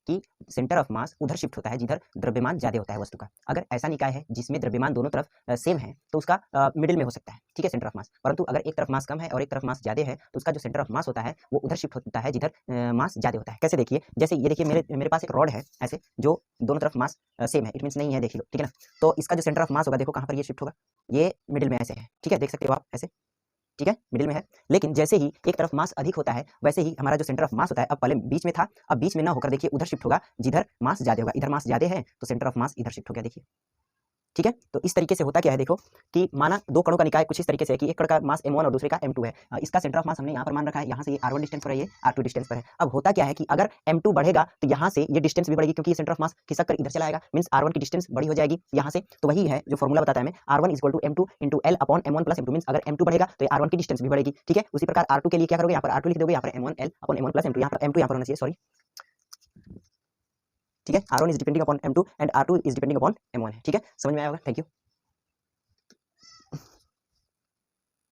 कि centre of mass उधर shift होता है जिधर द्रव्यमान ज्यादा होता है वस्तु का। अगर ऐसा निकाय है जिसमें द्रव्यमान दोनों तरफ सेम है तो उसका मिडिल में हो सकता है, ठीक है, सेंटर ऑफ मास। परंतु अगर एक तरफ मास कम है और एक तरफ मास ज्यादा है तो उसका जो सेंटर ऑफ मास होता है वो उधर शिफ्ट होता है जिधर मास ज्यादा होता है। कैसे देखिए, जैसे ये देखिए मेरे पास एक रॉड है ऐसे जो दोनों तरफ मास सेम है, इट मींस नहीं है, देख लो, ठीक है ना। तो इसका जो सेंटर ऑफ मास होगा, देखो कहां पर ये शिफ्ट होगा, ये मिडिल में ऐसे है, ठीक है, देख सकते हो आप ऐसे, ठीक है, मिडिल में है। लेकिन जैसे ही एक तरफ मास अधिक होता है वैसे ही हमारा जो सेंटर ऑफ मास होता है, अब पहले बीच में था, अब बीच में ना होकर देखिए उधर शिफ्ट होगा जिधर मास ज्यादा होगा। इधर मास ज्यादा है तो सेंटर ऑफ मास इधर शिफ्ट हो गया, देखिए, ठीक है। तो इस तरीके से होता क्या है, देखो कि माना दो कणों का निकाय कुछ इस तरीके से है कि एक कण का मास m1 और दूसरे का m2 है। इसका सेंटर ऑफ मास हमने यहाँ पर मान रखा है, यहाँ से ये r1 डिस्टेंस पर है, ये r2 डिस्टेंस पर है। अब होता क्या है कि अगर m2 बढ़ेगा तो यहाँ से ये डिस्टेंस भी बढ़ेगी क्योंकि ये सेंटर ऑफ मास खिसक कर इधर चला आएगा, मींस r1 की डिस्टेंस बड़ी हो जाएगी यहाँ से। तो वही है जो फॉर्मूला बताता है हमें, r1 m2 × l upon m1 plus m2, means अगर m2 बढ़ेगा तो ये r1 की डिस्टेंस भी बढ़ेगी, ठीक है। उसी प्रकार r2 के लिए क्या करोगे, यहाँ पर r2 लिख दोगे, यहाँ पर m1 l upon m1 plus m2, यहाँ पर m2 यहाँ पर होना चाहिए, सॉरी, ठीक है। r1 is depending upon m2 and r2 is depending upon m1 है, ठीक है, समझ में आया होगा, थैंक यू।